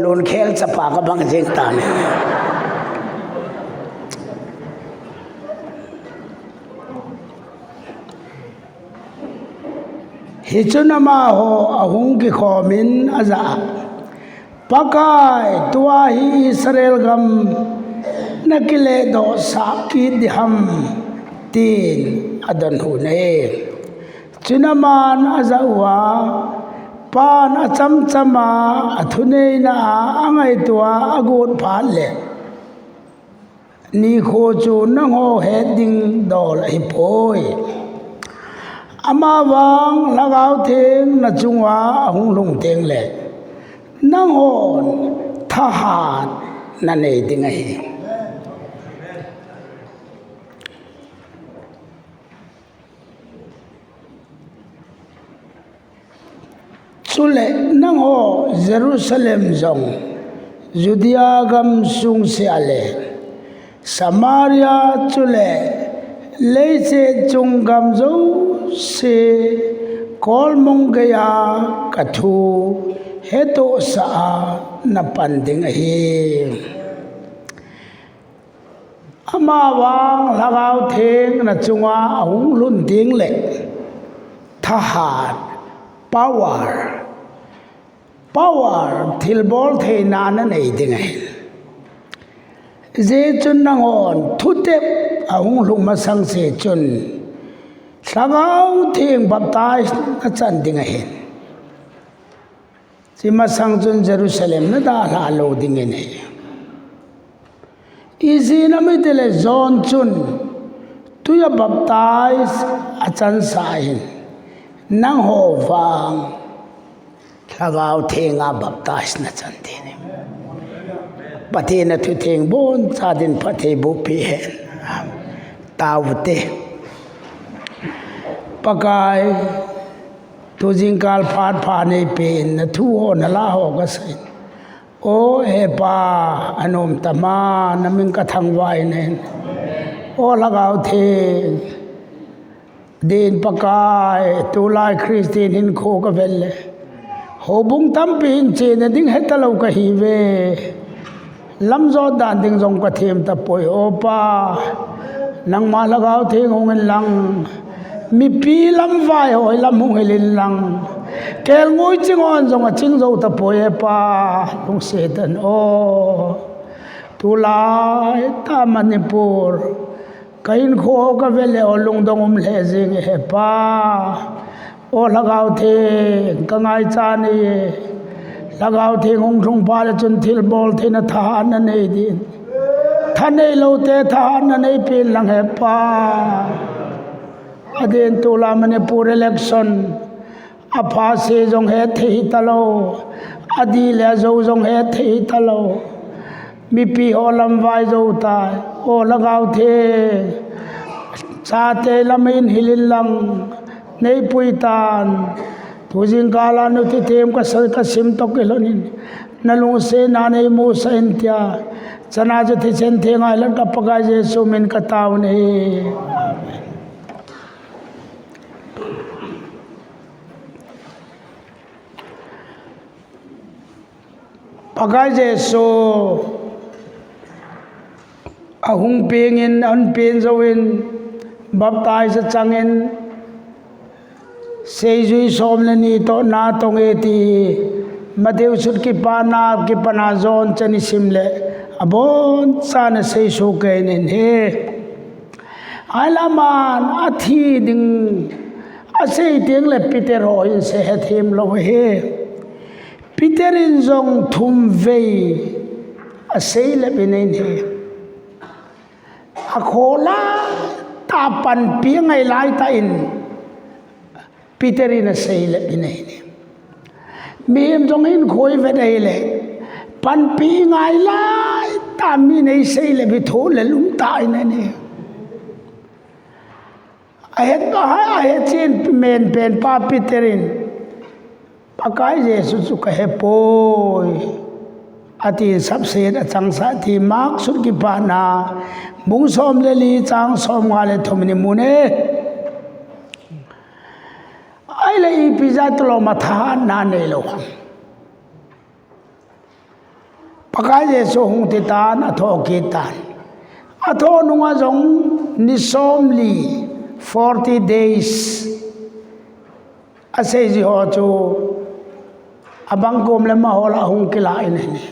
ลุนเคลสปากบังเจงตานฮิจุนมาโฮอาหุงกิขอมินอาซาปากายตัวฮิอิสราเอลกัมนักเลดอสักิดฮัมตีนอดันหูเนจุนมานอาซาวาปานอาจัมจัมาอธุเนนาอังไอตัวอากูดผาเลนี่โคจูนังโฮเฮดิงดอลฮิปอยอามาวังละกาวเทงนัจุงวาหุงลุงเทงเลนังโฮทหารนั่นเองดิงไงสุเลนังโฮเยรูซาเล็มจงยูดยากัมซุงเสียเลสมาริยาสุเลเลเซจุงกัมโจเซกอลมงกยากัทูเฮโตสานับปันดิงเฮอามาวังละกาวเทงนัจุงวาหุงลุนดิงเลทหารpowerทิลบอลเทนานั่นเองดิงเฮเจจุนนังอนทุเตปหุงลุงมาสังเสจุนละกาวเทงบัพตายนัจันดิงเฮสิมาสังจุนเยรูซาเล็มนั่นดาลาโลดิงเฮอีซีนามิเตเลจอนจุนตุยบัพตายอาจารย์สายนังโฮฟังละกาวเทงอาบัพตายนัจันดินปะเทนทุเทงบนซาดินปะเทบุปีเฮนตาวเตปะกายตุจิงกาลฟาดฟาในเป็นนทูโหนลาโหกสินโอเฮปาอนุมตมานมิงกะทังไวเนนโอละกาวเทดินปะกายตุลายคริสเตียนหินโคกะเวลเลโหบุงตัมปินเจนดิงเฮตะลาวกะฮีเวลำโซดานดิงจงกะเทมตะปอยโอปานังมาละกาวเทงงเงินลังมีปีลำไฟหอยลำหงเฮลินลังแกงวยจิงอนจงจิงโจตะปอยปาลุงเสดันโอตุลายตามันนิปุรกินโคกเวลโอลุงดงเลซิงเฮปาโอละกาวเทกังไอจานีละกาวเทงงทุงปาลจนทิลบอลเทนทหารนั่นเองดินท่านเอโลเตทหารนั่นเองเป็นลังเฮปาอดีตตุลามันปูเรเล็กชันอาภาเซจงเฮทิตาโลอดีเลโจจงเฮทิตาโลมีปีโอลัมไวโจตายโอละกาวเทซาเตลามินฮิลิลังในปุยตานทุจิงกาลานุติเทมกัสกัสิมตกเอลนินนลุงเสนาในมูสอินเตียชนะจุติเชนเทงไอลันกับปะกายเจสุมินกตาวเนปะกายเจสุอาหุงเปียงินอันเปียนโจวินบับตายจะจังอินเซจุยสมเลนีโตนาตงเอตีมาเดียวสุดกิปานากิปนาจอนชนิสิมเลอบอนซานเซสุเกนินเฮไอลามานอาทิดิงอาเซติงเลปิเตอร์โออินเซฮทิมโลเฮปิเตอร์อินจงทุมเวอาเซเลบินินเฮอาโคลาตาปันเปียงไอไลตาอินปีเตอรินเซลบินเองมีมจงอินโคยเวดเอเลปันปีไงไลตามีในเซลบิโทเลลุมตายนั่นเองไอเฮตก็ให้ไอเฮจินเมนเป็นป้าปีเตอรินปากายเจสุสุกเฮปอยอาทิสับเสดจังสาธิมักสุดกิปานาบุงสมเลลีจังสมงาเลทมินิมุเนไอ้เลยพิจารณามาทานนานเลยหรอ pakai je so hung titan atho kitan atho nunga jong nisomli 40 days ase ji ho chu abang kom le ma hola hung kila ine ni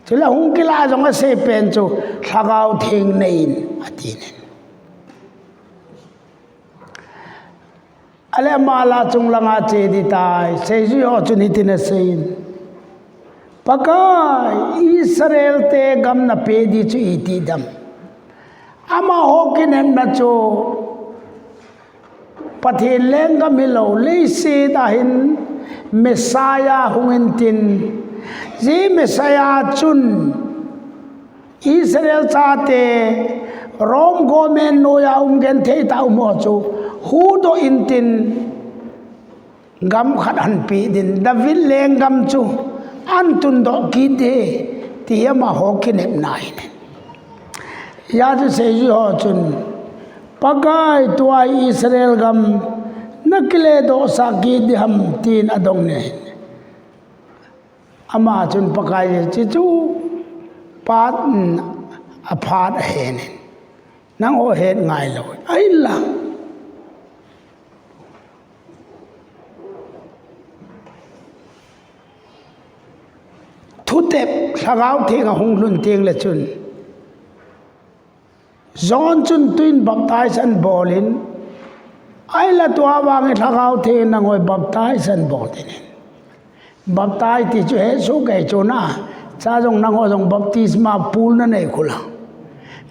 chila hung kila jong ase pen chu thagau thing nein atine ale mala chung langa che di tai se ji ho chu ni tin sein pakai Israel te gam na pe di chu iti dam ama hokin en na chu pathin lenga milo leisi dahin Messiah hungin tin ji Messiah chun Israel chate Rom gomen no ya gen the ta mo chu hu do intin gam khat han pi din David leng gam chu an tun do ki de ti ma hokin em nai ya ju se ju ho chun pakai tua Israel gam nakle do sa ki di ham tin adong ne ama chun pakai chi chu pat aphat hen nang o het ngai lo ai la thu tep thagau thing hung lun ting le chun John chun twin baptize and bolin ai la tua wang thagau the na ngoi baptize and bolin baptize ti chu he su kai chu na cha jong na ngo jong baptisma pool na nei khula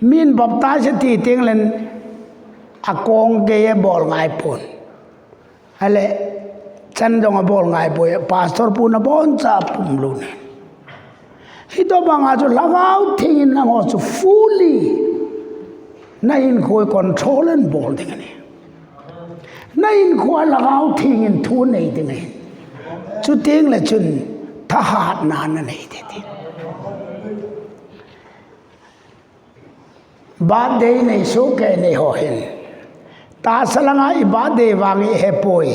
min baptize ti ting len akong ge bol ngai pon ale chan jong bol ngai boy pastor pu na bon cha pum lu ne hito banga chu lagau thing na ngo chu fully na in khoi control and bol ding ne na in khoi lagau thing in thu nei ding ne chu ting la chun tha hat na na nei de ti ba de nei so ke nei ho hin ta salanga I ba de wangi he poi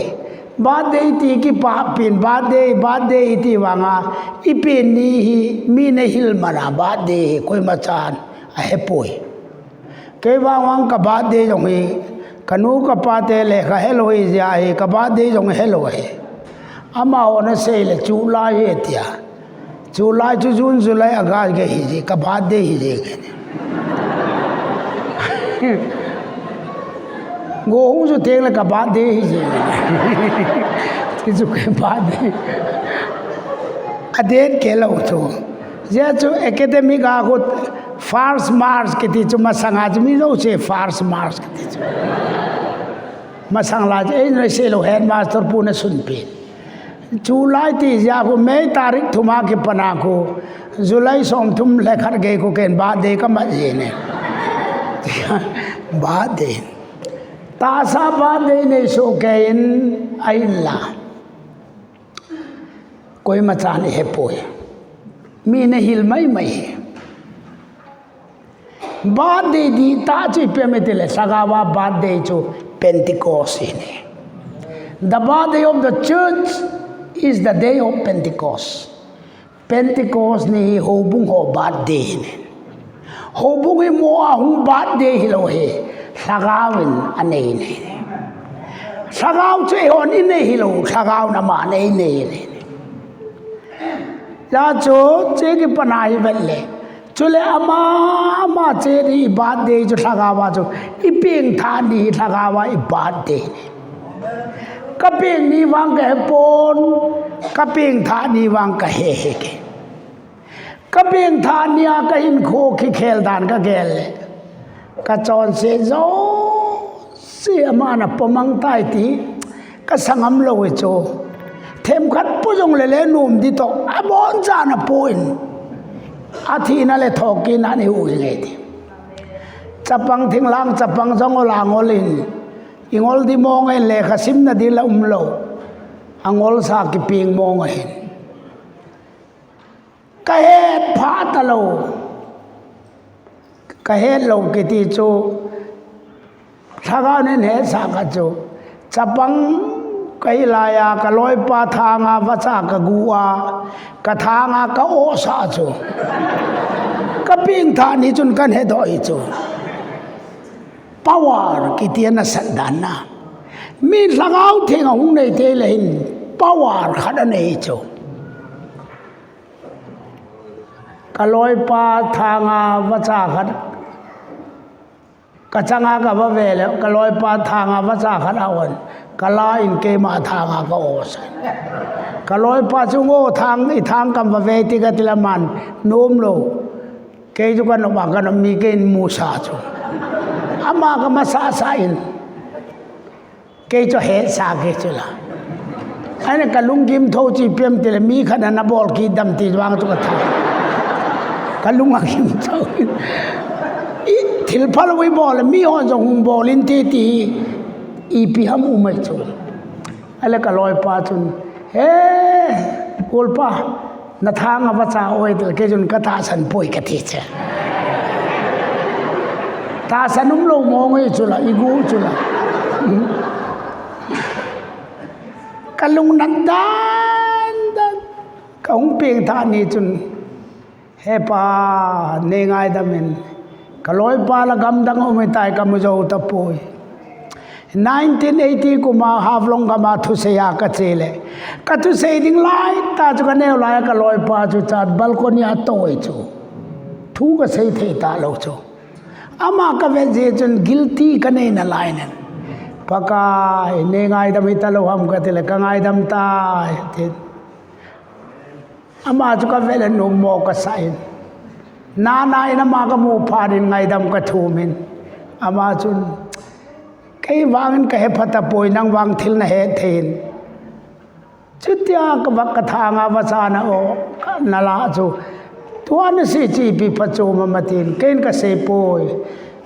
ba de ti ki pa pin ba de ti wanga I pin ni hi mi ne hil mara ba de koi ma chan a he poi ke wang ka ba de jong hi kanu ka pa te le ka hello hi ja hi ka ba de jong hello hi ama ona se le chu la ye tia chu la chu jun july august ge hi ji ka ba de hi je ge go hung ju teng le ka ba de hi je ti ju ke ba de adet ke lo chu je chu academy ga go first March ke ti chu masanga jmi lo che first March ke ti chu masang la je no se lo headmaster pu na sun pe July ti ja ko me tarik thuma ke pana ko July som thum le khar ge ko ken ba de ka ma je ne ba de ta sa ba de ne so ke in ai la koi ma cha ne he poi mi ne hil mai mai birthday di ta chi pe me tele sagawa birthday chu Pentecost ini the birthday of the church is the day of Pentecost Pentecost ni hobung ho birthday ni hobung I mo ahung birthday hi lo he sagawin anei ni sagaw chu hon in hi lo sagaw na ma nei nei ni la chu che ki panai velle chule ama che ri birthday chu thagawa chu iping tha ni thagawa I birthday kaping ni wang ka pon kaping tha ni wang ka he ke kaping tha nia ka in kho ki khel dan ka gel ka chon se zo se amana pomang tai ti ka sangam lo we cho them khat pu jong le le num di to abon cha na poin athi na le thoki na ni u nge ti chapang thing lang chapang jong lang olin ingol di mong ai le khasim na di la umlo angol sa ki ping mong ai ka het pha ta lo ka het lo ki ti chu thaga ne ne sa ka chu chapang cái là cái lối pa thang à vắt sa cái gua cái thang à cái ô sa chú cái pin thang ní chun cái hết đôi chú power cái tiền là sẵn đàn na mình sang áo thiên ông này thế lên power khát anh ấy chú cái lối pa thang à vắt sa cái chăng à cái bao về cái lối pa thang à vắt sa khát awan cái lai in cái mà thang à cái ô sa cái lối pa chung ô thang cầm bao về thì cái tilam man nôm lo cái chú cái nó bảo cái nó mi cái musa chú ama cái mà sa in cái cho hết sa cái chú là anh cái lung kim thâu chỉ piêm thì là mi khăn anh bol kia đâm thì vang chú cái thang cái lung kim thâu thil phal với bol mi hòn trong hung bol in thì ipi ham umai chú anh cái lối pa chun ulpa na thang à vắt sa oi thì cái chun cái ta san poi cái thì chứ ta san lâu mong ấy chú là igu chú là cái lung năn đan cái ông pieng thà ni chun pa ne ngai đam mình cái lối pa là gam đăng ông ấy tai cái muzau ta poi 1980 kuma havlong kama thu se ya ka chele ka thu se ding lai ta chu ka neu lai ka loi pa chu chat balcony a toi chu thu ka sei the ta lo chu ama ka ve je chun guilty ka nei na lai nen paka ne ngai dam ita lo ham ka tele ka ngai dam ta te ama chu ka ve le no mo ka sai na ina ma ka mu pha din ngai dam ka thu min ama chun cái vang cái phật bồi năng vang thil na hết thìn chút tia cái vak cái thang à vasa na o na la chu tuan si chi pi pacho ma matin ken ka se poi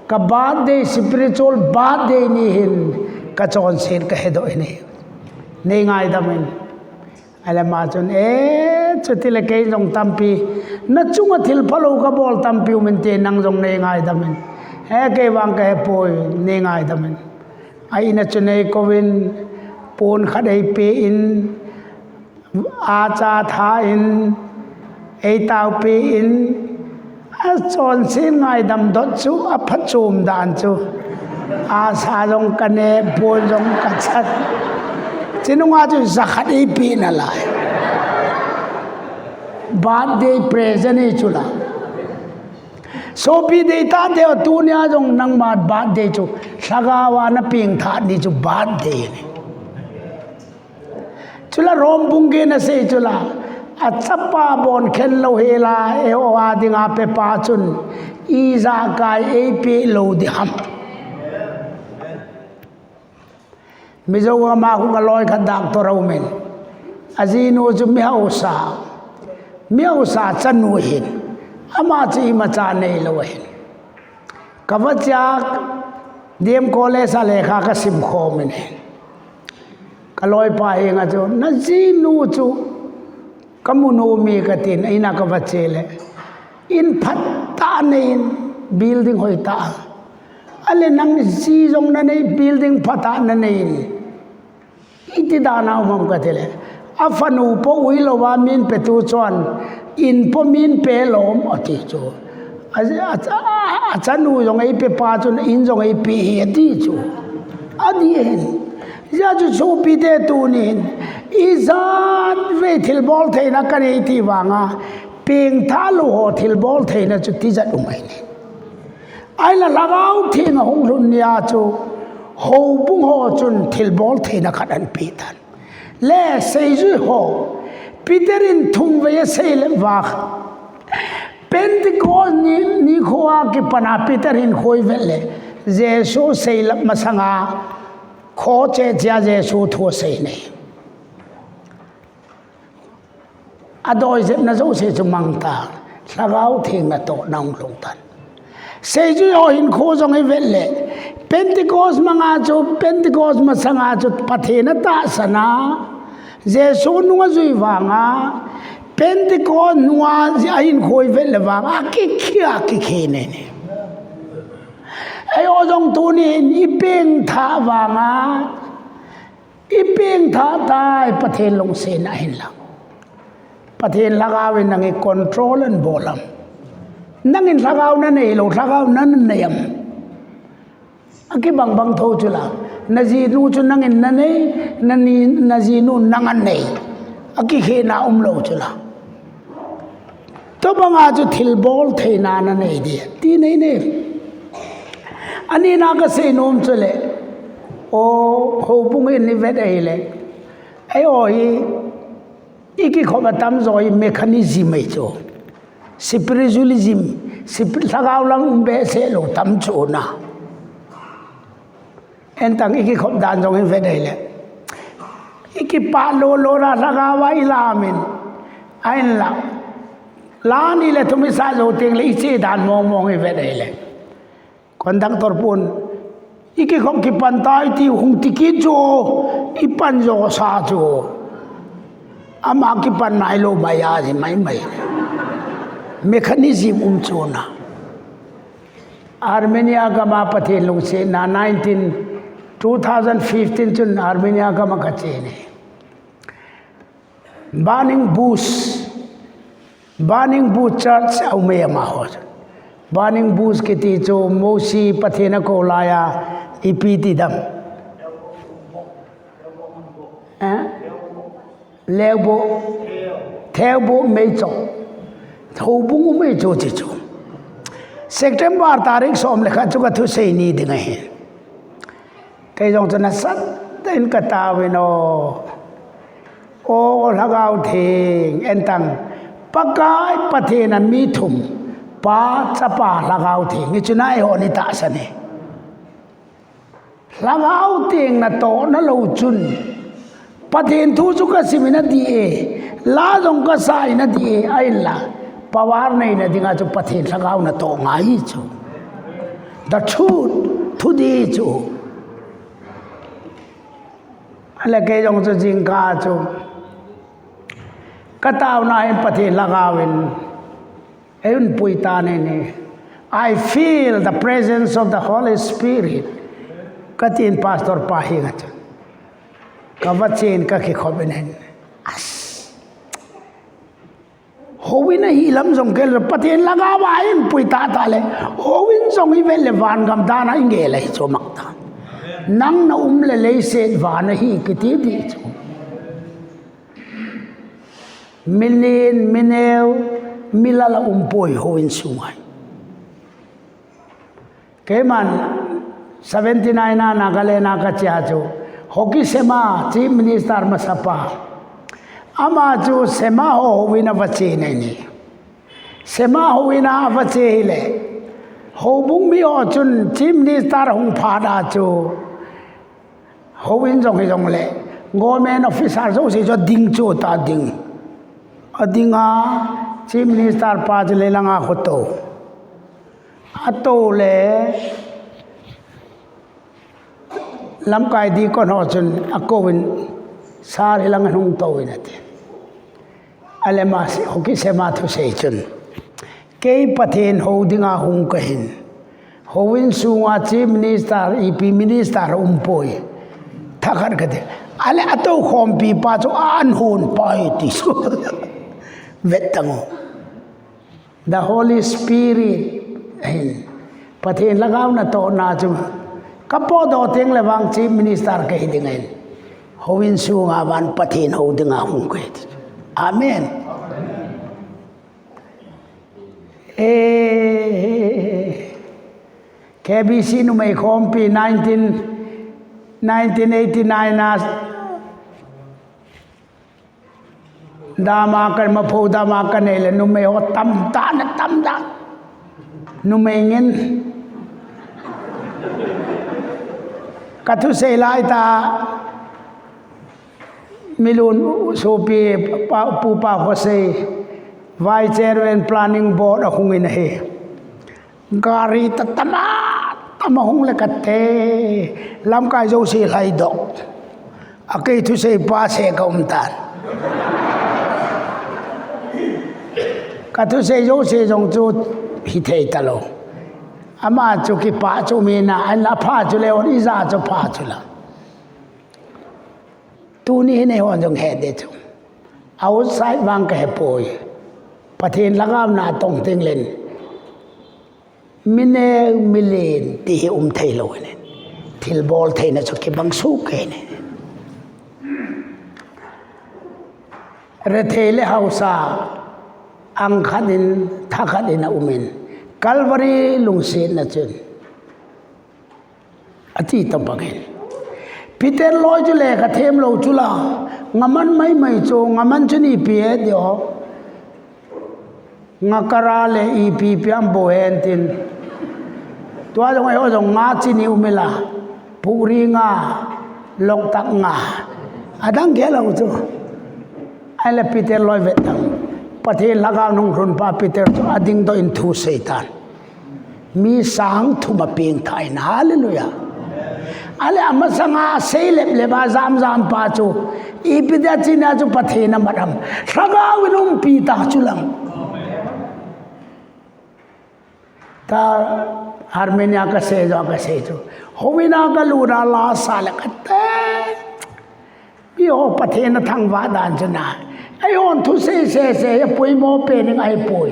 ka birthday spiritual birthday ni hin ka chon sin ka hedo ni nei ngai da men ala ma chon chuti le ke jong tampi na chunga thil phalo ka bol tampi men te nang jong nei ngai da men ke wang ka poi nei ngai da men ai na chunei kovin pon khadai pe in a cha tha in ei tau pe in a chon sin ngai dam dot chu a phat chum dan chu a sa jong kane pon jong ka chat chinunga chu zakhadai pe na lai birthday present e chula so pi de ta de tu nya jong nang ma birthday chu sagawa na ping tha ni chu birthday ni chula rom bung ge na se chula a chapa bon khen lo hela e o a dinga pe pa chun i za kai e pe lo di ham mi zo ma ku ga loi kha dak to ro men azino chu mi hau sa chanu hin ama chi ma cha nei lo hin kawachak diem college ale kha ka sim khom ne kaloi pa hinga chu na ji nu chu kamuno mi ka tin aina ka wachele in phat ta nei building hoi ta ale nang ji jong na nei building phata na nei iti da na mom ka tele afanu po uilo wa min pe tu chon in po min pe lom ati chu achanu jong ai pe pa chun in jong ai pe he ti chu adi hen ya chu chu pi de tu ni izat ve thil bol theina kani ti wanga ping thalu ho thil bol theina chu ti jat umai ni ai la lagau thing hong lun ya chu ho bung ho chun thil bol theina khat an pi tan le sei ju ho Peterin thum ve sei le wa Pentecost ni khoa ki pana Peterin khoi vele Jesu sei la masanga kho che cha Jesu tho sei nei adoi je na zo se chumang ta sagau thing na to nang long tan sei ju ho hin kho jong ai vele Pentecost manga chu Pentecost masanga chu pathena ta sana Jesu nuwa zui wanga Pentecost nuwa ain khoi vele wanga ki khi ne ne ai o jong tu ni i peng tha wanga อีเปียงท่าตายประเทศลงเสนาเห็นละประเทศละกาวินังคอนโทรลนบอลมนั่งอินละกาวนั่นเองละกาวนั่นเนียมอันที่บางโทจุละนาจีนูจุนั่งอินนั่นเองนั่นนี่นาจีนูนั่งอันเองอันที่เขนาโลจุละตัวบางอาจุทิลบอลเทนานั่นเองดีที่ไหนเนี่ยอันนี้นักเสนอมจุเลยโอ้โหปุ่งอินนี่เวทเอเลยไอ้โอ้ยอีกข้อมาทำจอยเมคานิซึมไม่โจสปิริตวิลิซึมสปิริตลาวลังเบสเซโลทำโจนะเอ็นตั้งอีกข้อด่านจงเวทเอเลยอีกปาโลโลราลาวาอิลามินไอ้ละลานี่เลยทุกมิสาโจติงเลยอีเจด่านมองเวทเอเลยคนดังตัวปุ่นอีกข้อที่ปันตายที่หุ่นที่กิจโจอีปันโจซาโจอามาคิปันนายโลมายาสิไม่เมคานิซึมโจนะอาร์เมเนียก็มาประเทศลงเสนา2015จนอาร์เมเนียก็มากัจเจเนBurning Bush Church เอาเมียมาหอดBurning Bush กิติโจโมซีประเทศนโกลายาอีพีติดำเลวโบเทวโบไม่จบทูบุ้งไม่จบจิจูSeptember ตาริกสมเลขาจุกทุเสนีดึงเห็นใครจงจะนัดสัตเต็นกตาวิโนโอ้ละกาวเทงเอ็นตังปากายประเทศนั้นมีถุมป้าจะป้าละกาวเทงนี่จุนัยหอนิตาสเนละกาวเทงน่ะโตน่ะเราจุนประเทศทูจุกสิมินาดีเอลาจงกษายนาดีเอไอ้ละปวารในนาดีงาจุประเทศละกาวน่ะโตง่ายจู The truth today จูอะไรแกจงจะจริงกาจูก็ตาวนาประเทศละกาวินเอ็นปุยตาเนเน่ I feel the presence of the Holy Spirit ก็จีนพาสตอร์พาหิงจังก็วัดเชนก็ขี้ขบินเห็นโฮวินฮีลำจงเกลประเทศละกาวาอินปุยตาตาเลยโฮวินจงอีเวลวานกำตานะอิงเกลเลยโจมักตานังน่ะเลยเสดวานฮีกิติดีโจมิลวมิลาละป่วยโฮวินสุงไงเกมัน79นะนักเลนักเจ้าจูฮอกกี้เซมาชีฟมินิสเตอร์มาสปาอามาจูเซมาโฮวินาวัชเชนนี่เซมาโฮวินาวัชเชฮิเลโฮบุ้งมีอจุนชีฟมินิสเตอร์หงพาดาจูโฮวินจงให้จงเลกอเมนออฟฟิศอาร์จูสิจดิ้งจูตาดิ้งAdinga Chief Minister Pajle langa khoto atole lamkai di kon hochun akowin sar hilang hung to inate alema se hoki sema thu sei chun kei pathen hodinga hung kahin howin sunga Chief Minister EP Minister umpoi thakar kade ale ato khompi pa chu an hun pai ti so Vetango. The Holy Spirit pathin lagaw na to na chu kapo do teng lewang Chief Minister ke hidingain howin su nga ban pathin ho dinga hung ke Amen KBC nu mai khompi 1989 na dama kan mapho dama kan ele nu me ho tam da nu me ngin kathu sei lai ta milun sopi pu pa ho sei vice chairman planning board ahungin he gari ta tama hung le katte lam kai jo sei lai dok akai thu sei pa se kaum tan Katu se yo se jong chu hi thei talo ama chu ki pa chu me na an la pha chu le on iza chu pha chu la tu ni nei hon jong he de chu outside wang ka he poi pathin lagam na tong ting len mine milen ti thei lo ne thil bol thei na chu ki bang su ke ne re thele hausa ang khadin thakadin na umen calvary lungsin na chun ati tampagin Peter loy chu le ka them lo chu la ngaman mai chu ngaman chuni pie dio ngakara le ep piam bo hentin tua jong ai ho jong nga chini umela puri nga lok tak nga adang ge lo chu ai le Peter loy vetang pathe laga nong run pa Peter chu ading do in thu satan mi sang thu ma ping thai na hallelujah ale amasanga seilep leba zam pa chu ipida china chu pathe na maram saga winum pi ta chulang ta Armenia ka se chu howina ka lura la sala khatte bi ho pathe na thang wa dan chana ai on thu se poi mo pe ning ai poi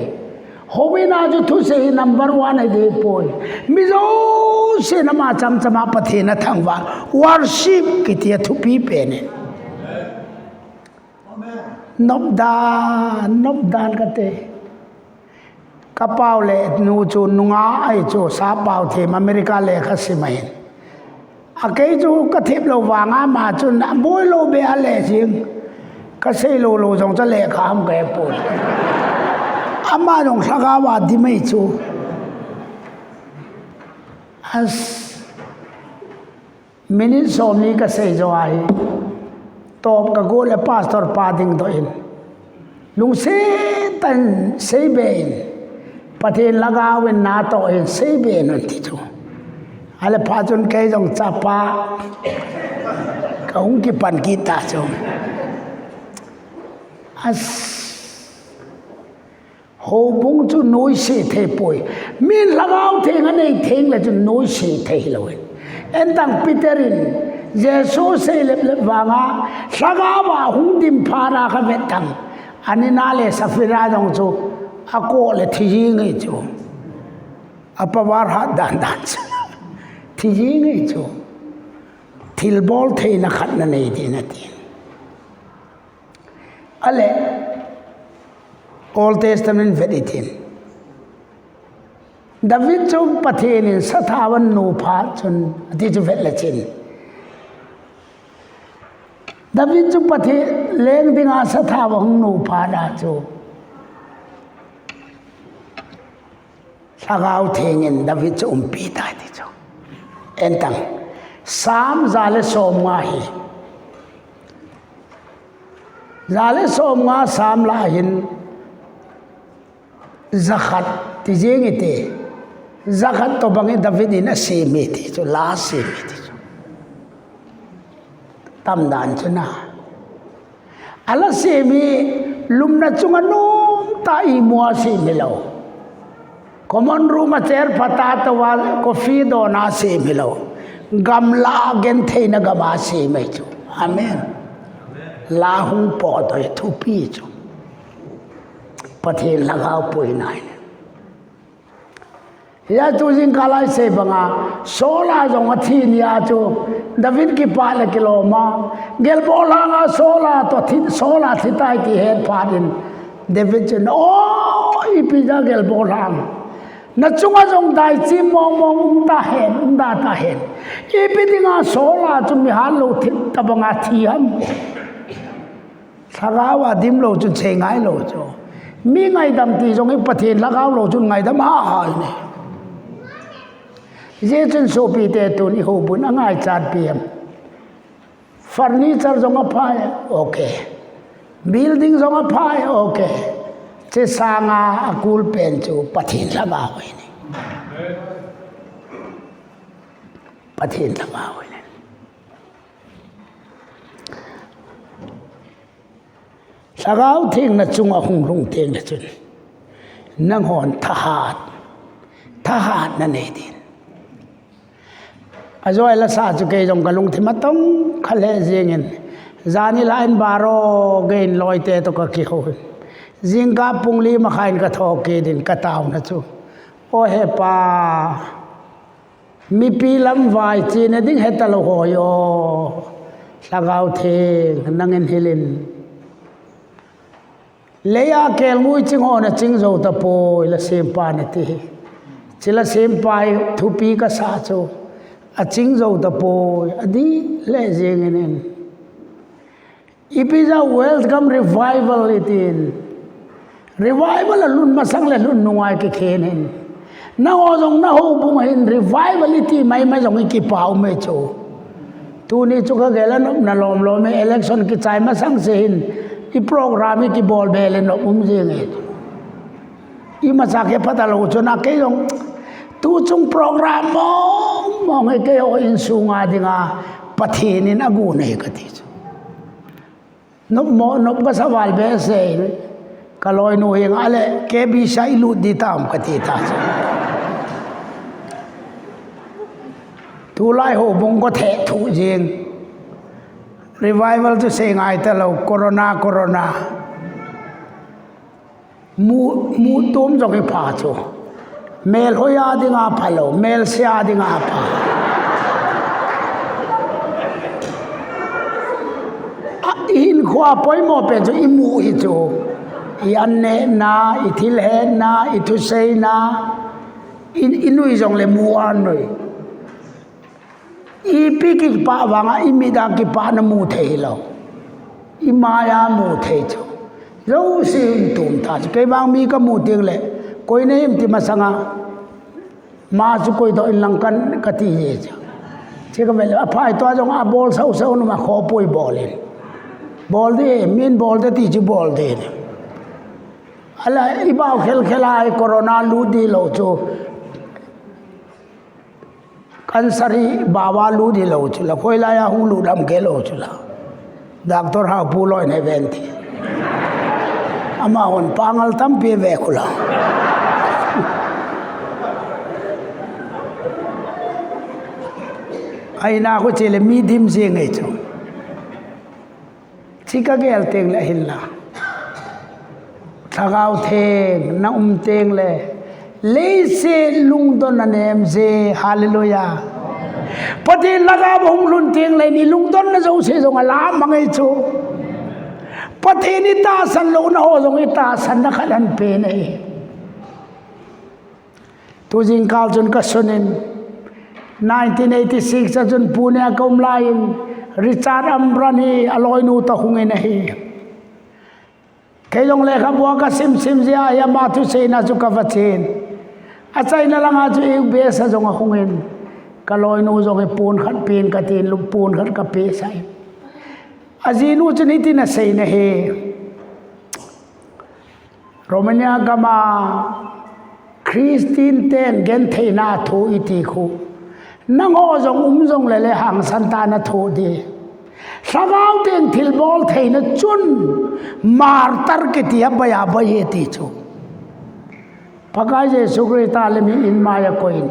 howina ju thu se number 1 ai de poi mizo se na ma cham chama pathe na thang wa worship kitia thu pi pe ne nopdan kate kapau le nu chu nunga ai chu sa pau the America le kha simai akai chu ka thep lo wanga ma chu na boy lo be ale jing ka sei lo jong cha le kham ke pu ama jong saga wa di mai chu as minin somni ka sei jo ai top ka go le pastor pading do in lung se tan sei bein pathin lagawin na to in sei bein ti chu ale phajun ke jong chapa kaung ki pan ki ta chu as ho bung chu noi se the poi min lagaw theng anei theng la chu noi se the loin en tang Peterin jesu se le wanga saga ba hung dim phara kha vetang anina le safira jong chu ako le thi ngai chu apawar ha dan thi ngai chu thil bol thei na khat na nei di na ti ale Old Testament veritin David chu pathin in sathawan nu pha chun ati chu vet la chin David chu pathe leng dinga sathawang nu pha da chu sagau thengin David chu umpi ta ti chu entang sam zale som nga hi zale som nga sam la hin zakhat ti jeng ite zakhat to bangi David in ase me ti chu la se me ti chu tam dan chuna ala se me lumna chunga nom ta i mo se me lo common room a chair phata to wal coffee do na se me lo gamla gen theina gama se me chu amen la hung po to thu pi chu pathin lagao poi nai ya chu jing kalai se banga sola jong athi nia chu David ki pa la kiloma gel bola nga sola to thi sola thi tai ki head padin David chen o ipija gel bola na chunga jong dai chi mong ta hen ta hen ipidinga sola chu mi han lo thi tabanga thi ham sagawa dim lo chu che ngai lo chu mi ngai dam ti jong i pathin lagao lo chu ngai dam ha ne je chun so pi te tu ni ho bun angai chat pm furniture jong a phai okay building jong a phai okay che sanga akul pen chu pathin lagao ne pathin lagao ne sagau thing na chunga hung rung thing na chun nang hon thahat na nei din azoi la sa chu ke jong kalung thima tong khale jengin zani lain baro gain loite to ka ki ho zinga pungli ma khain ka thoke din ka taw na chu o he pa mi pi lam vai chi na ding hetalo ho yo lagau the nangin hilin leya kel ngui ching ho na ching zo ta po la sem pa na ti chila sem pai thu pi ka sa chu a ching zo ta po adi le jeng inen it is a welcome revival itin revival lun masang le lun nuai ke khenin na o jong na ho bu hin revival iti mai mai jong ki pau me chu tu ni chu ka gela na lom lo me election ki chai ma sang se hin i program ki bol bele no jeng e i ma sa ke pata lo chu na ke jong tu chung program mo ngai ke o in su nga dinga pathenin agu nei ka ti nop mo nop ka sawal be se kaloi no heng ale ke bi sai lu di tam ka ti ta tu lai ho bung ko the thu jing revival to se ngai ta lo corona mu tom jo ke pha chu mel hoya dinga phalo mel sia dinga pha in khwa poi mo pe chu imu hi chu yan ne na ithil he na ithu sei na inui jong le mu an noi i pi ki pa wanga imida ki pa na mu the lo i maya mu the chu lo sin tum ta ke bang mi ka mu ting le koi ne im ti masanga ma chu koi do in lang kan ka ti ye cha che ka vel a phai to jong a bol sau no ma kho poi bol in bol de min bol de ti chu bol de ala ibao khela ai corona lu di lo chu kansari bawa lu di lo chu la khoi la ya hu lu dam ke lo chu la doctor ha pu loi ne ven ti ama hon pangal tam pe ve khula ai na ko chele mi dim je ngai chu chika gel teng la hin la thagau theng na teng le se lung don anem je hallelujah pati laga bong lun teng le ni lung don na zo se jong ala mangai chu pati ni ta san lo na ho jong ta san na khalan pe nei tu jing kal jun ka sunin 1986 jun pune kom lain Richard Ambrani aloi nu ta hungin hi kayong le khabwa ka sim zia ya ma tu sei na chu ka vachin achai na langa chu e be sa jong hungin kaloi nu jong e pun khat pin ka tin lu pun khat ka pe sai azinu chu ni tin na sei na he Romania gama Christine ten gen theina thu iti khu nango jong jong le hang santana thu di sagau ten thil bol theina chun mar tar ke tia baya baye ti chu pakai je sukrita le mi in maya koin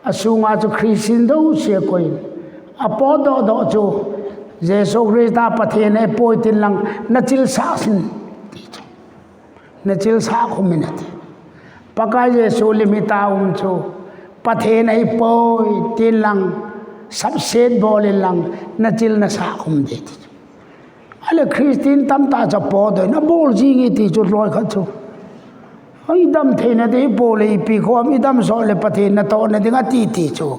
asunga chu christin do se koin apodo do chu je sukrita pathene poitin lang nachil sa sin ti chu nachil sa khuminat pakai je sulimita chu pathen ai poi tin lang subset bol lang nachil na sa khum de ti ale christin tam ta cha po do na bol ji ngi ti chu loi kha chu ai dam theina de bol ei pi khom i dam so le pathen na to na dinga ti ti chu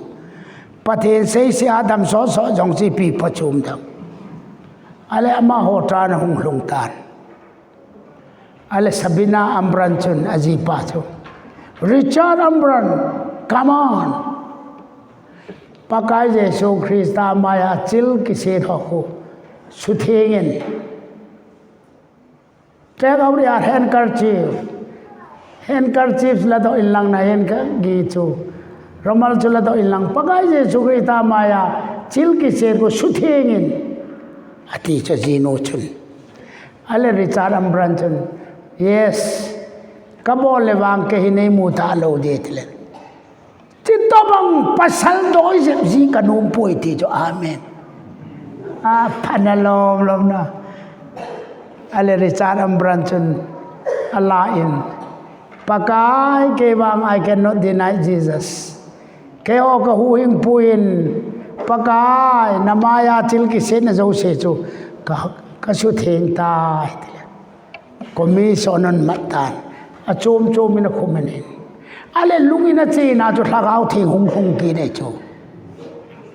pathen sei se adam so jong si pi pachum dam ale ama ho tra na hung lung tan ale Sabina Ambran chun aji pa chu Richard Ambran come on pakai Jesu Krista maya chil ki se tho suthengin take out your handkerchief la do ilang na hen ka gi chu romal chu la do ilang pakai Jesu Krista maya chil ki se ko suthengin ati cha jino chun ale Richard Ambran chun yes kabol le wang ke hi nei mu ta lo de tle chitobang pasal doi ji kanum poi ti jo amen panalom lom na ale Richard Ambranson alain pakai ke bang I cannot deny Jesus ke o ka huing puin pakai namaya til ki sen zo se chu ka su theng ta commission matan a chom chom in khumenin ale lungina che na chu thagau theng hung hung ki ne chu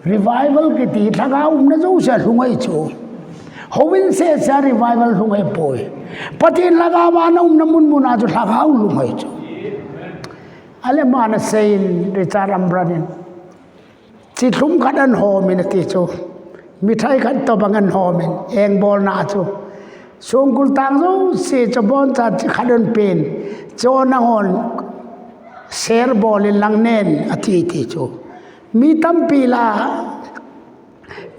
revival ki ti thagau na zo sa lungai chu howin se sa revival lungai poi patin lagawa na namun muna chu thagau lungai chu ale mana sein Richard Ambranin chi thum khadan homin ti chu mithai khat to bangan homin eng bol na chu songkul tang zo se chabon cha khadan pen cho na hon share bol lang nen ati ti chu mi tam pila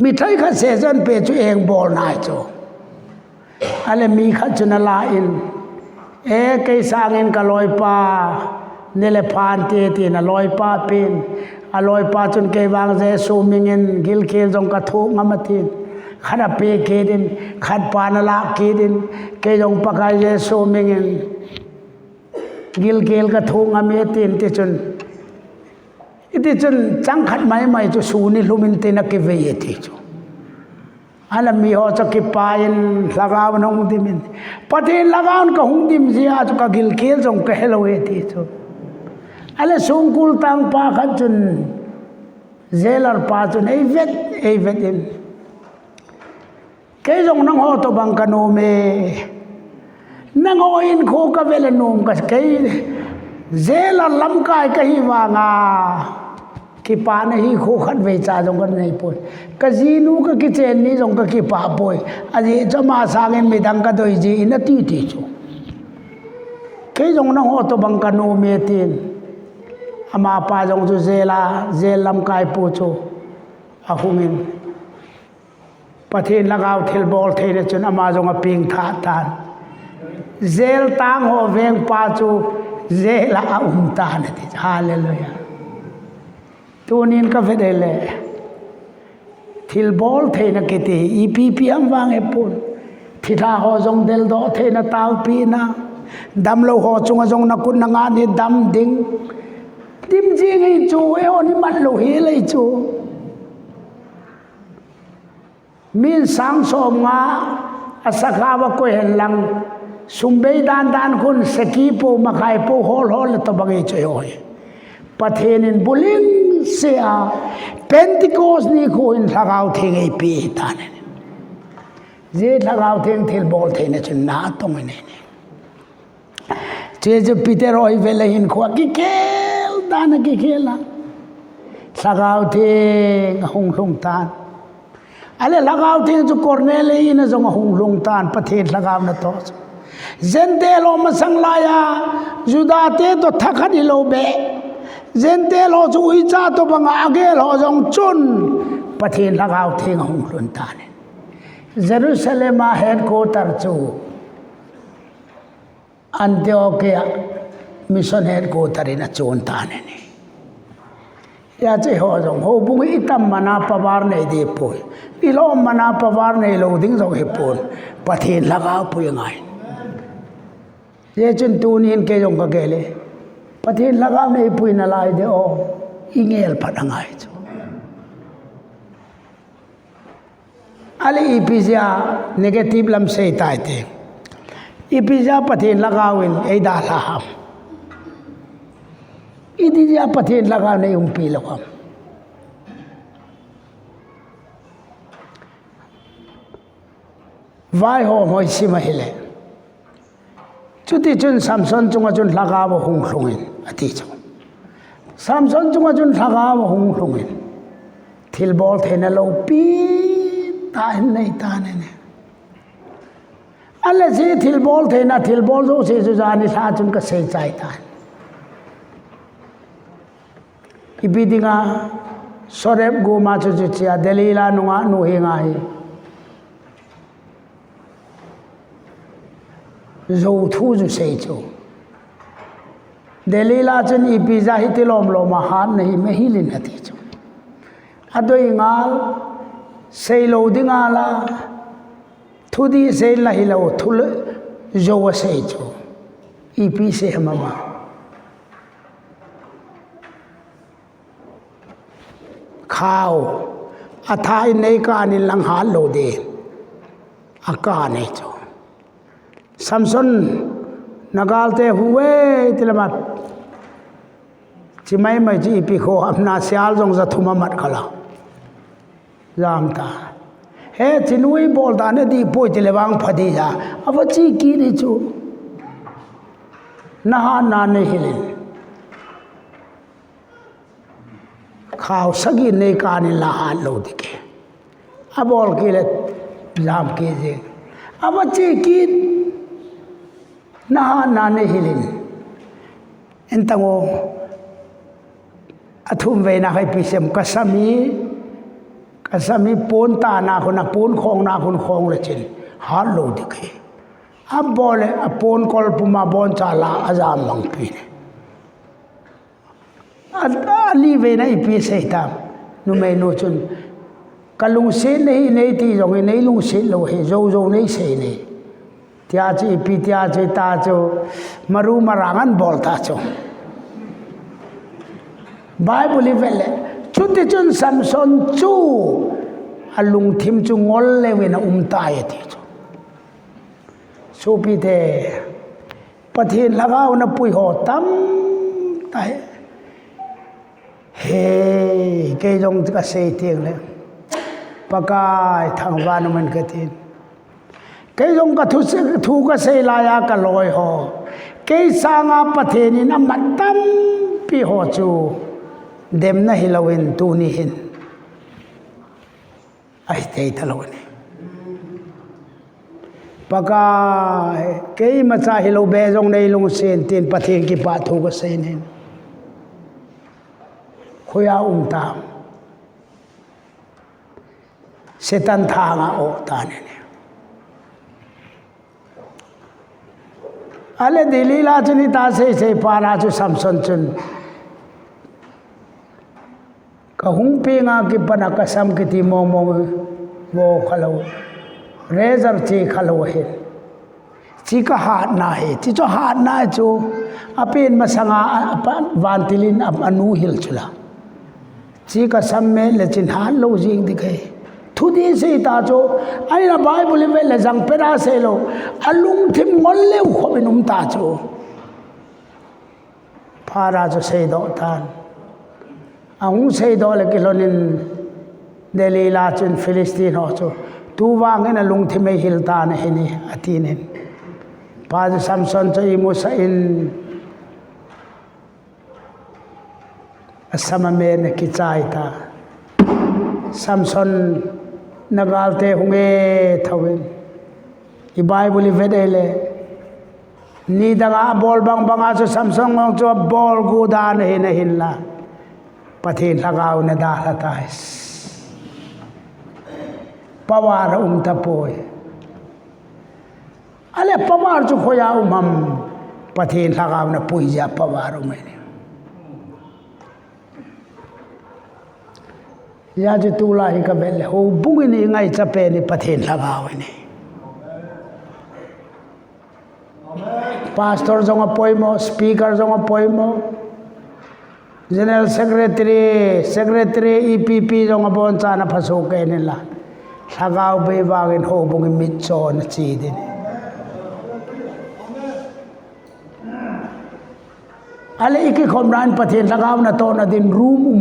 mithai khat se jan pe chu eng bol na chu ale mi khat chuna la in e kai sangin ka loi pa nele phan te ti na loi pa pen aloi pa chun ke wang je su mingen gil ke jong ka thu ngamatin khana pe ke din khat pa na la ke din ke jong pa ka je su mingen gil kel ka thu ngame tin ti chun iti chun chang khat mai mai chu su ni lumin te na ke ve ye ti chu ala mi ho cha ki pa in lagaw na hung dimin patin lagawn ka hung dim zia chu ka gil kel jong ka helo ye ti chu ale songkul tang pa khat chun zelar pa chun ei vet in ke jong nang ho to bang ka no me nang ho in kho ka vele nom ka ke zelar lam kai ka hi wa nga ki pa na hi kho khat ve cha jong ka nei poi ka ji nu ka ki chen ni jong ka ki pa poi aji chama sang en midang ka doi ji in ti ti chu ke jong nang ho to bang ka no me tin ama pa jong chu zelam kai pu chu ahungin pathin lagaw thil bol theire chun ama jong a ping tha tan zel tang ho veng pa chu zela a tan ti hallelujah tunin ka vedele thil bol theina kete epp am wang epun thitha ho jong del do theina taw pi na dam lo ho chung jong na kun na nga ni dam ding tim ji ngai chu e oni mat lo he lai chu min sang som nga asakha wa ko hen lang sumbei dan kun seki po makai po hol to bangai choi hoi pathen in buling se a pentecost ni ko in lagaw theng ei pi tan je lagaw theng thil bol theina chun na tong ne je peter oi vele hin kho ki ke dana ki khela lagaw theng hung lung tan ale lagaw theng chu cornele ina jong hung lung tan pathen lagaw na to zente lo ma sang la ya juda te to thakhat lo be zente lo chu ui cha to banga age lo jong chun pathen lagaw theng hung lun tan jerusalem headquarter chu Antioquia mission headquarter in a chon tan ni ya che ho jong ho bung itam mana pawar nei de poi ilo mana pawar nei lo ding jong he pon pathin lagaw pui ngai ye chun tunin ke jong ka gele pathin lagaw nei pui na lai de o ingel phadangai chu ali ipizia negative lam sei tai te ipizia pathin lagawin ei da la ham idizia pathin lagaw nei umpi lokam vai ho hoi sima hile chuti chun samson chunga chun lagaw hung hlungin ati chu samson chunga chun lagaw hung hlungin thil bol thena lo pi ta nei ta ne alle se thil bol thena thil bol zo se ju jani sa chun ka sei chai ta ibidinga sorep go ma chu chu chia delila nunga nu he nga hi zo thu ju sei chu delila chun ipiza hitilom lo ma han nei me hilin ati chu adoi nga xây lâu đi ngà là thu đi xây là hi lâu thu lệ dâu xây cho ipi xây mà khao athai nei ka ni lang ha lo de aka nei cho Samson nagalte huwe tilama chimai mai ji ipi kho amna sial jong za thuma mat khala jam ta he chinui bol da ne di poi tilewang phadi ja awachi ki ni chu na ha na ne hilin khao sagi ne ka ni la ha lo dike abol ki le jam ke je awachi ki na ha na ne hilin entango athum ve na hai pisem kasami pon ta na khona pon khong na khon khong le chin ha lo dikhe ab bole a pon kol puma bon cha la azam mang pi ne ali ve na ipi se ta nu me no chun kalung se nei nei ti jong nei lung se lo he zo zo nei se nei tia chi pi tia chi ta cho maru marangan bol ta cho Bible vele chuti chun Samson chu alung thim chu ngol le we na tai ti chu so pi the pathin lagaw na pui ho tam tai he ke jong ka se tieng le pakai thang van man ka tin ke jong ka thu ka se la ya ka loi ho ke sanga pathin in amatam pi ho chu dem na hilawin tu ni hin ai te talawani paka ke ma cha hilaw be jong nei lung sen tin pathen ki pa thu ga sen hin khoya ta setan tha nga o ta ne ale dilila chuni ta se para chu Samson chun kahung pe nga ki pana kasam ki ti mo wo khalo rezar chi khalo he chi ka hat na he chi cho hat na chu apin masanga vantilin anu hil chula chi ka samme le chin han lo jing dikhai thudi se ta cho ai na bible ve le jang pera se lo alung thim ngol le khobinum ta cho phara cho se do tan ang say do le kilonin Delhi la chun Philistine ho cho tu wang na lung thi mai hilta na hini atinin pa Samson cho imu sa in asama me ne kichai ta Samson nagalte hunge thawin I Bible vedele ni danga bol bang banga cho Samson ngong cho bol gu da na hin la pathin lagaw na dalatais pawar ta poy ale pawar chu khoya ham pathin lagaw na pui ja pawar ne ya ju tu la hi ka bel ho bungini ngai chape ni pathin lagaw ne pastor jong poimo speaker jong poimo General Secretary EPP jong abon chana phaso ke ne la thagaw be wagin ho bungi mit cho na chi din ale iki khomran pathin thagaw na to na din room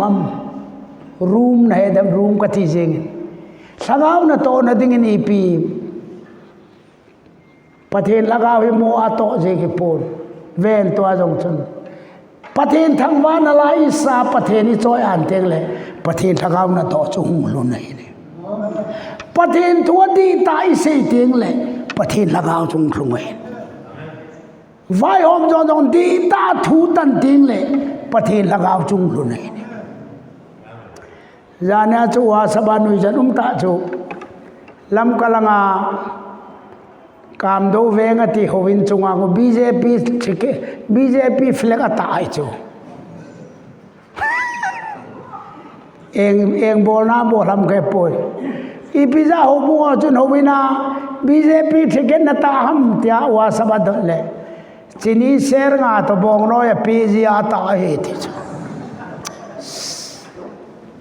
na hedam room ka ti jing thagaw na to na ding in EP pathin lagaw hi mo ato je ki pon ven to jong chun pathin thangwa na lai sa pathin ni choi an teng le pathin thagaw na to chu hung lu nei ni pathin thua di tai se teng le pathin lagaw chung thlungai vai hom jo dong di ta thu tan teng le pathin lagaw chung lu nei ni jana chu wa sabanui jan ta chu lam kalanga काम दो वेंगती होविन चुंगा को BJP flag अताई चो एंग बोलना बोल हम के पोय ई पिज़्ज़ा हो बुआ चुन हो बिना बीजेपी ठीक न ता हम त्या वा सब ले चीनी शेर गा तो बोंगनो या पीजी आता है थी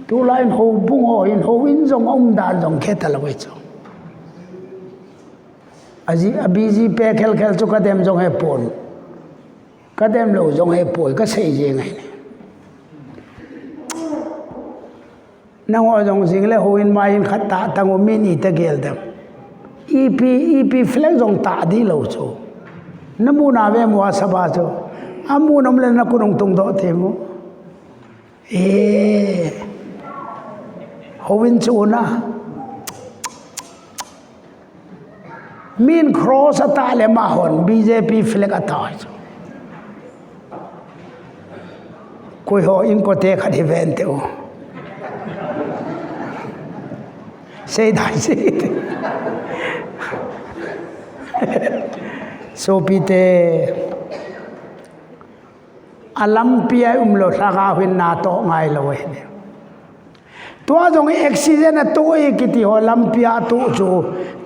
तू लाइन हो बुआ इन हो इन जोंग ओम दाल जोंग खेत लगे चो अजी अबीजी पे खेल खेल चुका देम जोंग है पोन कदेम लो जोंग है पोई का सही जे ngay nang ojong jingle ho in ma in khat ta tang o min I ta gel dam ep flag jong ta di lo cho namu na ve mo saba cho amu nam le na kunong tung do the mo ho win chu na min cross ta le ma hon bjp flag ata cho koi ho in ko te khat event te o say dai say so pite alampia umlo thaga hin na to ngai lo he to jong accident to e kiti ho lampia to chu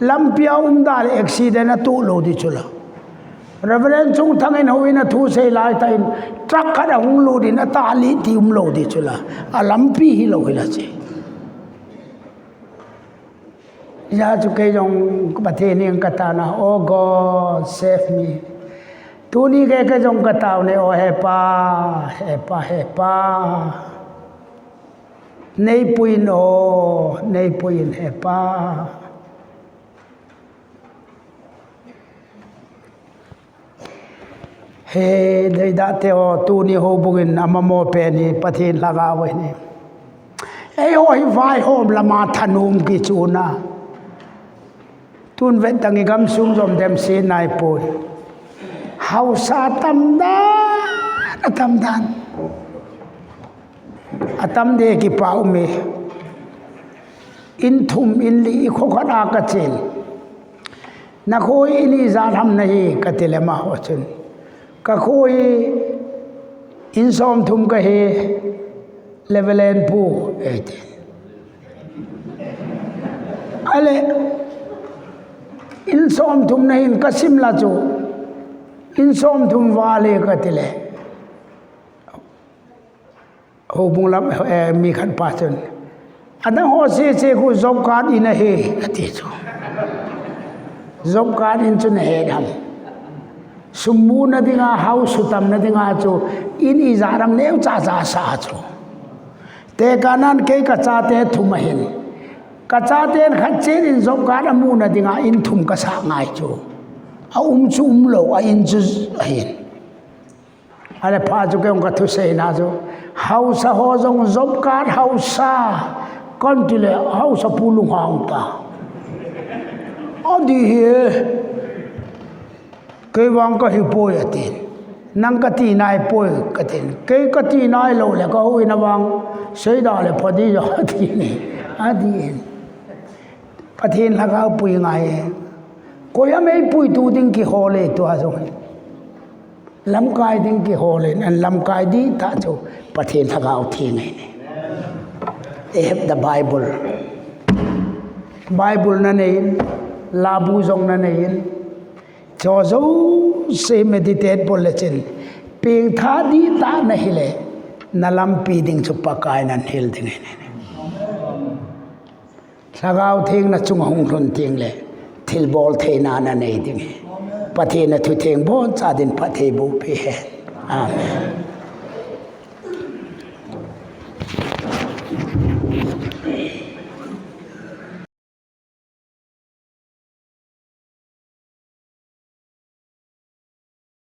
lampia dal accident to lo di chula reverend chung thangin ho in thu sei lai ta in truck ka hung lo din ata li ti lo di chula alampi hi lo hila che ya chu ke jong pathe ni kata na oh god save me tu ni ke jong kata ne oh hepa nei puin hepa he dei da te o tu ni ho bugin amamo pe ni pathin laga we ni ei hoi vai hom lama thanum ki chuna tun ven tangi gam sung jom dem se nai poi hausa tam dan atam de ki pau me in thum in li kho khada ka chen na khoi ini za tham nahi ka tele ma ho chen ka khoi in som thum ka he levelen pu ete ale in som thum nahi in kasim la chu in som thum wale ka tele ho bung lam mi khan pa chen ana ho se ku job card in he ati chu job card in chu ne dam sumbu na dinga house tam na dinga chu in izaram ne cha sa chu te kanan ke ka cha te thum hin ka cha ten khat chen in job card amu na dinga in thum ka sa ngai chu a chu lo a in chu hin ale pha chu ke ka thu sei na chu house ho jong job card house kon tile house pulung hang ta adi he ke wang ka hi poi atin nang ka ti nai poi ka tin ke ka ti nai lo le ka hui na wang sei da le phodi ya ti ni adi pathin laga pui ngai ko ya mei pui tu ding ki hole to a jong lam kai ding ki hole an lam kai di ta chu pathin laga thi ngai ne they have the bible na nei labu jong na nei cho zo se meditate bol chen ping tha di ta na hile nalam pi ding chu pa kai nan hil ding ne sagau thing na chung hong thun ting le thil bol the na na nei ding pathe na thu theng bon cha din pathe bu pe amen